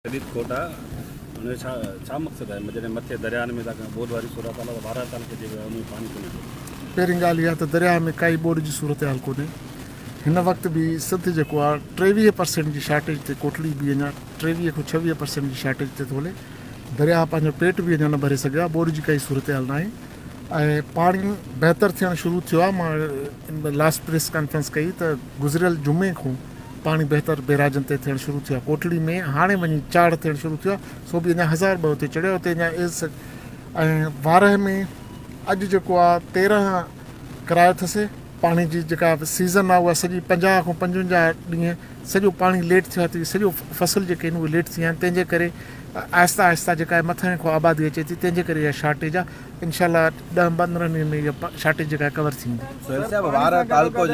शदीद खोट आहे हुन छा छा मक़सदु आहे जॾहिं मथे दरिया में था बोध वारी सूरत हाल 12 साल के जेको आहे उन में पाणी कोन्हे थो। पहिरीं ॻाल्हि इहा त दरिया में काई ॿोॾि जी सूरत हाल कोन्हे। हिन वक़्तु बि सिंध जेको आहे 23% जी शार्टेज ते कोटली बि अञा 23 खां 26% जी शार्टेज ते थो हले। दरिया पंहिंजो पेट बि अञा न भरे सघिया, ॿोॾि जी काई सूरत हाल न आहे ऐं पाणी बहितर थियणु शुरू थियो आहे। मां लास्ट प्रेस कॉन्फ्रेंस कई त गुज़िरियल जुमे खां पाणी बहितर बैराजनि ते थियणु शुरू थियो आहे। कोटली में हाणे वञी चाढ़ थियणु शुरू थियो आहे, सो बि अञा 1002 हुते चढ़ियो, हुते अञा ऐं वारह में अॼु जेको आहे 13 करायो अथसि। पाणी जी जेका सीज़न आहे उहा सॼी 50 खां 55 ॾींहं सॼो पाणी लेट थियो आहे, सॼो फसल जेके आहिनि उहे लेट थी विया आहिनि। तंहिंजे करे आहिस्ता आहिस्ता जेका आहे मथां खां आबादी अचे थी, तंहिंजे करे इहा शार्टेज आहे। इनशाला 10-15 ॾींहंनि में इहा शार्टेज जेका आहे कवर थींदी। वारह तालुको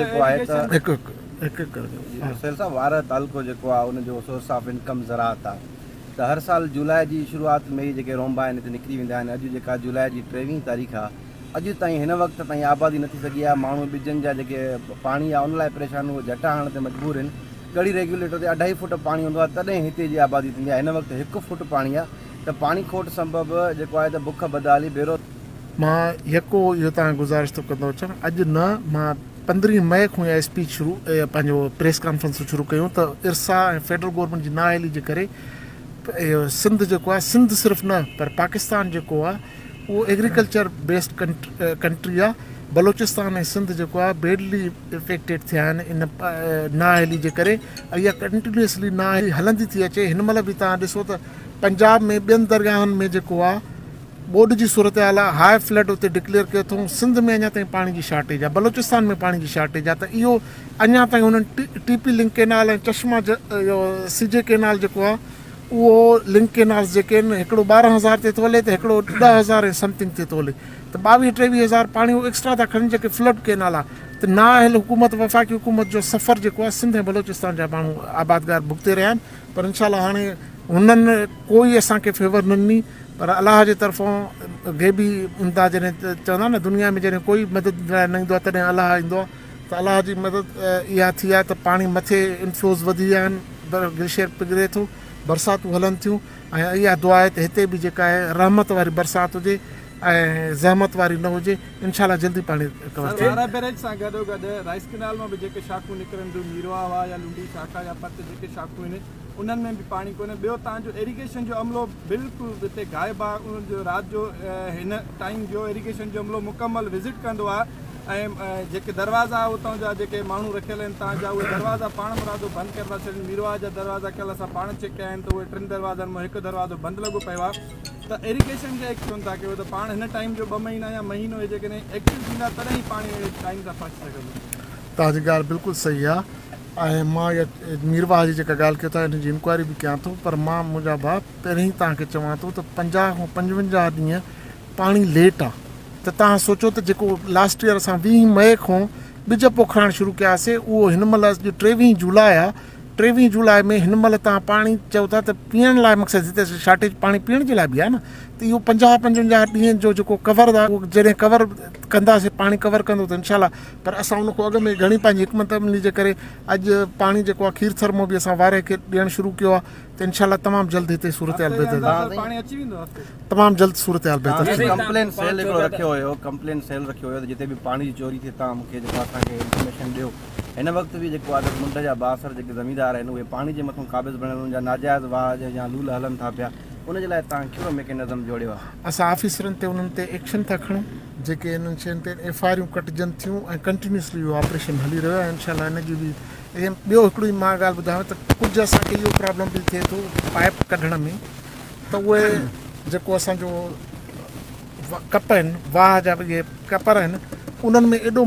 जेको आहे उनजो सोर्स ऑफ इनकम ज़राअत आहे, त हर साल जुलाई जी शुरूआति में जेके रोंबा आहिनि हिते निकिरी वेंदा आहिनि। अॼु जेका जुलाई जी 23 तारीख़ आहे, अॼु ताईं हिन वक़्त ताईं आबादी न थी सघी आहे। माण्हू ॿिजनि जा जेके पाणी आहे उन लाइ परेशान, उहे जटा हणण ते मजबूर आहिनि। गड़ी रेगुलेटर ते 2.5 फुट पाणी हूंदो आहे तॾहिं हिते जी आबादी थींदी आहे। हिन वक़्तु 1 फुट पाणी आहे, त पाणी खोट सबबु जेको आहे त बुख बदहाली बेरो। मां यको इहो तव्हां गुज़ारिश थो कंदो अचां, अॼु न मां 15 मई खां इहा स्पीच शुरू पंहिंजो प्रेस कॉन्फ्रेंस शुरू कयूं त इरसा ऐं फेडरल गवर्नमेंट जी नाअहली जे करे इहो सिंध जेको आहे, सिंध सिर्फ़ु न पर पाकिस्तान जेको आहे उहो एग्रीकल्चर बेस्ड कंट्री आहे। बलोचिस्तान ऐं सिंध जेको आहे बेडली इफेक्टेड थिया आहिनि इन नाअहली जे करे। इहा कंटिन्यूसली नाअहली हलंदी थी अचे। हिन महिल बि तव्हां ॾिसो त पंजाब में ॿियनि दरियाहनि में जेको आहे ॿोॾि जी सूरत हाल आहे, हाई फ्लड उते डिक्लेयर कयो अथऊं। सिंध में अञा ताईं पाणी जी शार्टेज आहे, बलोचिस्तान में पाणी जी शार्टेज आहे। त इहो अञा ताईं हुननि टीपी लिंक केनाल ऐं चश्मा इहो सीजे केनाल जेको आहे उहो लिंक केनाल्स जेके आहिनि, हिकिड़ो 12,000 ते थो हले त हिकिड़ो 10,000 ऐं समथिंग ते थो हले। त 22-23 पाणी उहो एक्स्ट्रा था खणनि जेके फ्लड केनाल आहे। त नाअहल हुकूमत, वफ़ाक़ी हुकूमत जो सफ़र जेको आहे सिंध ऐं बलोचिस्तान जा माण्हू आबादगार भुगते रहिया आहिनि। पर इनशाला हाणे हुननि कोई असांखे फेवर न ॾिनी, पर अलाह जे तरफ़ां ग़ैबी इम्दाद जॾहिं चवंदा न दुनिया में जॾहिं कोई मदद न ईंदो आहे तॾहिं अलाह ईंदो आहे। त अलाह जी मदद इहा थी आहे त पाणी मथे इनफ्लोज़ वधी विया आहिनि, ग्लेशियर पिघरे थो, बरसातूं हलनि थियूं ऐं इहा दुआ आहे त हिते बि जेका आहे रहमत वारी बरसाति हुजे ऐं ज़हमत वारी न हुजे। इनशाला जल्दी पाणी कवर थिए। वारा बैरेज सां गॾोगॾु राइस कैनाल मां बि जेके शाखूं निकिरनि थियूं, मीरवा हुआ या लुंडी शाखा या पत जेके शाखूं आहिनि उन्हनि में बि पाणी कोन्हे। ॿियो तव्हांजो इरीगेशन जो अमलो बिल्कुलु हिते गाइबु आहे। उनजो राति जो हिन टाइम जो इरीगेशन जो अमलो मुकमल विज़िट कंदो आहे ऐं जेके दरवाज़ा उतां जा जेके माण्हू रखियल आहिनि तव्हांजा, उहे दरवाज़ा पाण मुरादो बंदि करे था छॾनि। मीरवा जा दरवाज़ा कयल असां पाण चेक कया आहिनि त उहे 3 दरवाज़नि मां 1 दरवाज़ो बंदि लॻो पियो आहे। त इरीगेशन खे एक्शन था कयो त पाण हिन टाइम जो 2 महीना या महीनो जेकॾहिं एक्टिव थींदा तॾहिं ई पाणी टाइम सां पहुची सघंदो। तव्हांजी ॻाल्हि बिल्कुलु सही आहे ऐं मां इहा मीरवा जी जेका ॻाल्हि कयो था हिन जी इंक्वायरी बि कयां थो। पर मां मुंहिंजा भाउ पहिरीं ई तव्हांखे चवां थो त 50 खां 55 ॾींहं पाणी लेट आहे। त तव्हां सोचो त जेको लास्ट ईयर असां 20 मई खां ॿिज पोखणु शुरू कयासीं, उहो हिन महिल अॼु 23 जुलाई आहे। 23 जुलाई में हिन महिल तव्हां पाणी चओ था त पीअण लाइ मक़सदु हिते शार्टेज पाणी पीअण जे लाइ बि आहे न। त इहो 50-55 ॾींहं जो जेको कवर आहे उहो जॾहिं कवर कंदासीं, पाणी कवर कंदो त इनशाला। पर असां उन खां अॻु में घणी पंहिंजी हिकमत अमली जे करे अॼु पाणी जेको आहे खीर थर मां बि असां वारे खे ॾियणु शुरू कयो आहे। त इनशाला तमामु जल्द हिते सूरत हाल बहितर, तमामु जल्द सूरत हाल बहितर। कंप्लेन सेल हिकिड़ो रखियो हुयो, कंप्लेन सेल रखियो हुयो त जिते बि पाणी जी चोरी थिए तव्हां मूंखे जेको असांखे इंफॉर्मेशन ॾियो। हिन वक़्तु बि जेको आहे मुंड जा बासर जेके ज़मीदार आहिनि उहे पाणी जे मथां क़ाबिज़ बणियल, उनजा नाजाइज़ वाह या लूल हलनि था पिया, उनजे लाइ तव्हां कहिड़ो मैकेनिज़म जोड़ियो आहे? असां ऑफिसरनि ते उन्हनि ते एक्शन था खणूं, जेके इन्हनि शयुनि ते FIR कटिजनि थियूं ऐं कंटिन्यूसली इहो ऑपरेशन हली रहियो आहे। इनशाला हिनजी बि ऐं ॿियो हिकिड़ी मां ॻाल्हि ॿुधायांव त कुझु असांखे इहो प्रॉब्लम बि थिए थो पाइप कढण में, त उहे जेको असांजो कप आहिनि, वाह जा इहे कपर आहिनि, उन्हनि में एॾो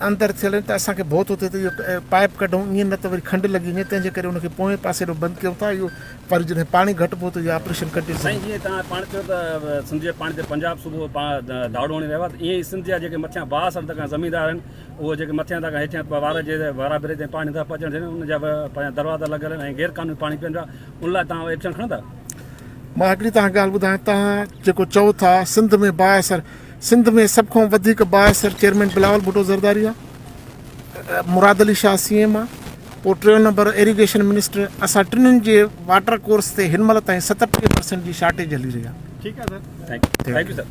अंदरि थियल आहिनि त असांखे भउ थो थिए त इहो पाइप कढूं, ईअं न त वरी खंडु लॻी वञे। तंहिंजे करे उनखे पोएं पासे ॾो बंदि कयूं था। इहो पर जॾहिं पाणी घटि पोइ त इहो ऑपरेशन कटे साईं जीअं तव्हां पाण चयो त सिंध जे पाणी ते पंजाब सूबो दाड़ो हणी रहियो आहे, त ईअं ई सिंध जा जेके मथियां बासर तक ज़मीनदार आहिनि उहे जेके मथियां तक हेठियां वार जे वाराबरी ते पाणी नथा पहुचणु थियनि, उनजा पंहिंजा दरवाज़ा लॻल आहिनि ऐं गैर क़ानूनी पाणी पीअनि था, उन लाइ तव्हां एक्शन खणंदा? मां हिकिड़ी तव्हां ॻाल्हि ॿुधायां, तव्हां जेको चओ था सिंध में बाअसर, सिंध में सभ खां वधीक बाअसर चेयरमैन बिलावल भुट्टो ज़रदारी आहे, मुराद अली शाह CM आहे, पोइ 3 नंबर इरिगेशन मिनिस्टर, असां टिनिनि जे वाटर कोर्स ते हिन महिल ताईं 37% जी शार्टेज हली रही आहे। ठीकु आहे सर। Thank U sir.